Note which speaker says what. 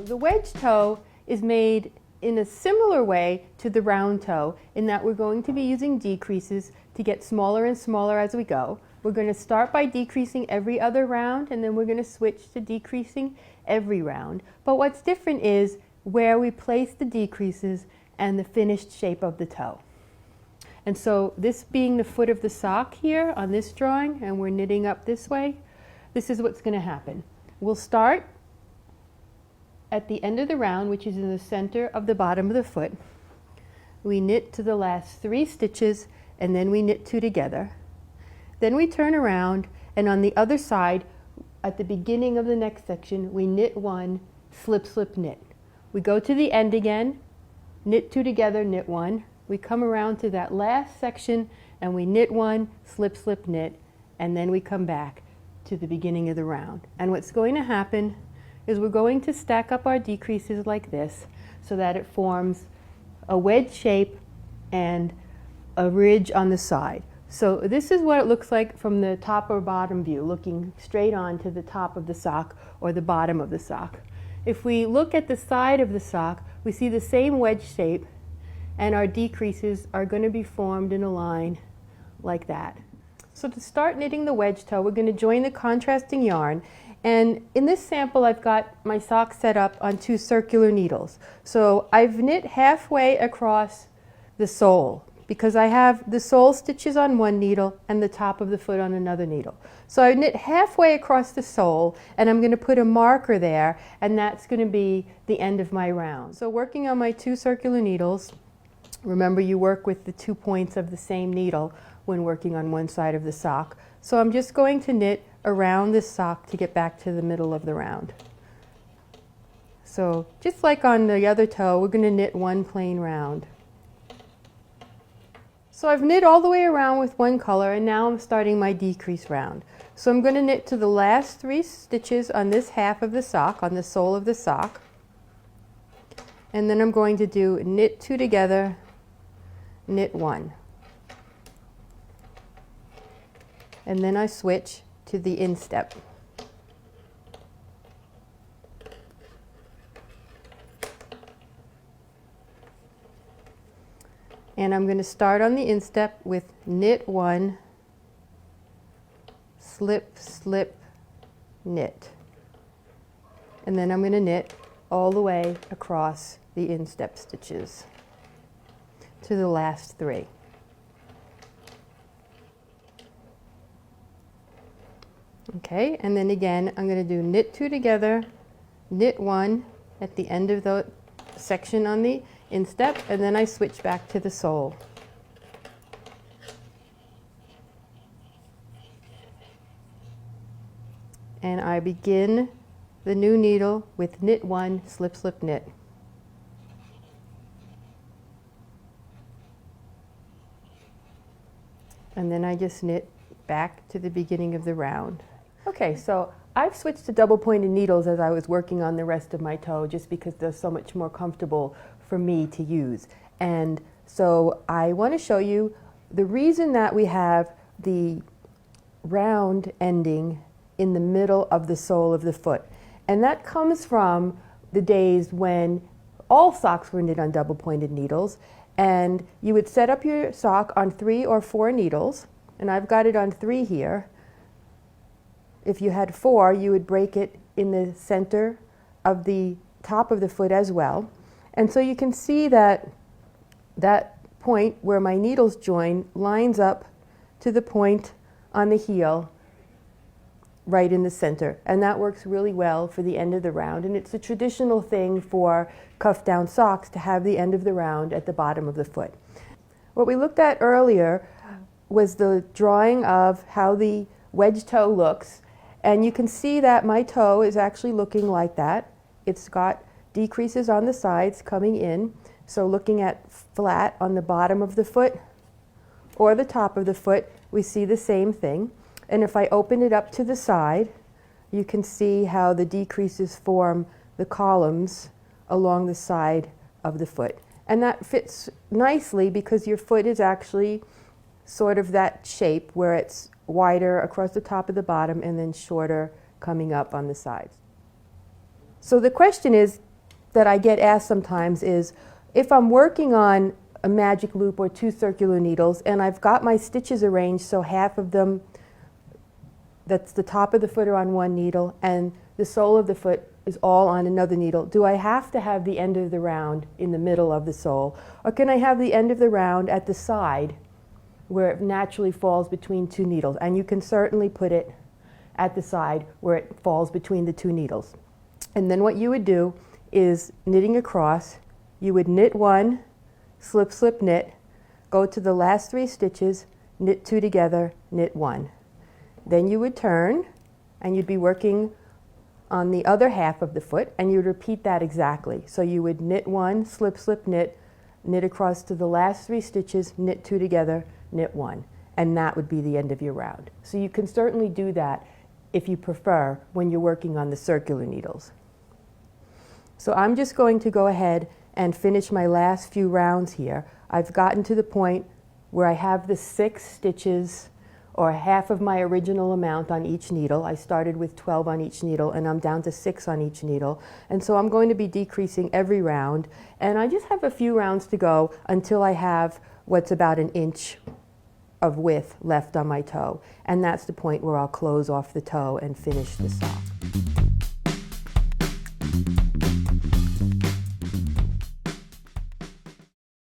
Speaker 1: The wedge toe is made in a similar way to the round toe in that we're going to be using decreases to get smaller and smaller as we go. We're going to start by decreasing every other round, and then we're going to switch to decreasing every round. But what's different is where we place the decreases and the finished shape of the toe. And so this being the foot of the sock here on this drawing, and we're knitting up this way, this is what's going to happen. We'll start at the end of the round, which is in the center of the bottom of the foot. We knit to the last 3 stitches, and then we knit 2 together. Then we turn around, and on the other side, at the beginning of the next section, we knit 1, slip, slip, knit. We go to the end again, knit 2 together, knit 1. We come around to that last section, and we knit 1, slip, slip, knit, and then we come back to the beginning of the round. And what's going to happen is we're going to stack up our decreases like this so that it forms a wedge shape and a ridge on the side. So this is what it looks like from the top or bottom view, looking straight on to the top of the sock or the bottom of the sock. If we look at the side of the sock, we see the same wedge shape, and our decreases are going to be formed in a line like that. So to start knitting the wedge toe, we're going to join the contrasting yarn. And in this sample, I've got my sock set up on 2 circular needles. So I've knit halfway across the sole, because I have the sole stitches on one needle and the top of the foot on another needle. So I knit halfway across the sole, and I'm going to put a marker there, and that's going to be the end of my round. So working on my 2 circular needles, remember you work with the 2 points of the same needle when working on one side of the sock. So I'm just going to knit around this sock to get back to the middle of the round. So just like on the other toe, we're going to knit 1 plain round. So I've knit all the way around with one color, and now I'm starting my decrease round. So I'm going to knit to the last 3 stitches on this half of the sock, on the sole of the sock. And then I'm going to do knit 2 together, knit 1. And then I switch to the instep. And I'm going to start on the instep with knit 1, slip, slip, knit. And then I'm going to knit all the way across the instep stitches to the last 3. Okay, and then again I'm going to do knit 2 together, knit 1 at the end of the section on the instep, and then I switch back to the sole. And I begin the new needle with knit 1, slip, slip, knit. And then I just knit back to the beginning of the round. Okay, so I've switched to double pointed needles as I was working on the rest of my toe, just because they're so much more comfortable for me to use. And so I want to show you the reason that we have the round ending in the middle of the sole of the foot. And that comes from the days when all socks were knit on double pointed needles, and you would set up your sock on 3 or 4 needles, and I've got it on 3 here. If you had 4, you would break it in the center of the top of the foot as well. And so you can see that that point where my needles join lines up to the point on the heel right in the center. And that works really well for the end of the round. And it's a traditional thing for cuff down socks to have the end of the round at the bottom of the foot. What we looked at earlier was the drawing of how the wedge toe looks. And you can see that my toe is actually looking like that. It's got decreases on the sides coming in. So looking at flat on the bottom of the foot or the top of the foot, we see the same thing. And if I open it up to the side, you can see how the decreases form the columns along the side of the foot. And that fits nicely because your foot is actually sort of that shape where it's wider across the top of the bottom and then shorter coming up on the sides. So the question is, that I get asked sometimes is, if I'm working on a magic loop or 2 circular needles and I've got my stitches arranged so half of them, that's the top of the foot, are on one needle and the sole of the foot is all on another needle, do I have to have the end of the round in the middle of the sole, or can I have the end of the round at the side where it naturally falls between 2 needles? And you can certainly put it at the side where it falls between the 2 needles. And then what you would do is, knitting across, you would knit 1, slip, slip, knit, go to the last 3 stitches, knit 2 together, knit 1. Then you would turn and you'd be working on the other half of the foot, and you would repeat that exactly. So you would knit 1, slip, slip, knit, knit across to the last 3 stitches, knit 2 together, knit 1. And that would be the end of your round. So you can certainly do that if you prefer when you're working on the circular needles. So I'm just going to go ahead and finish my last few rounds here. I've gotten to the point where I have the 6 stitches, or half of my original amount on each needle. I started with 12 on each needle and I'm down to 6 on each needle. And so I'm going to be decreasing every round. And I just have a few rounds to go until I have what's about 1 inch of width left on my toe. And that's the point where I'll close off the toe and finish the sock.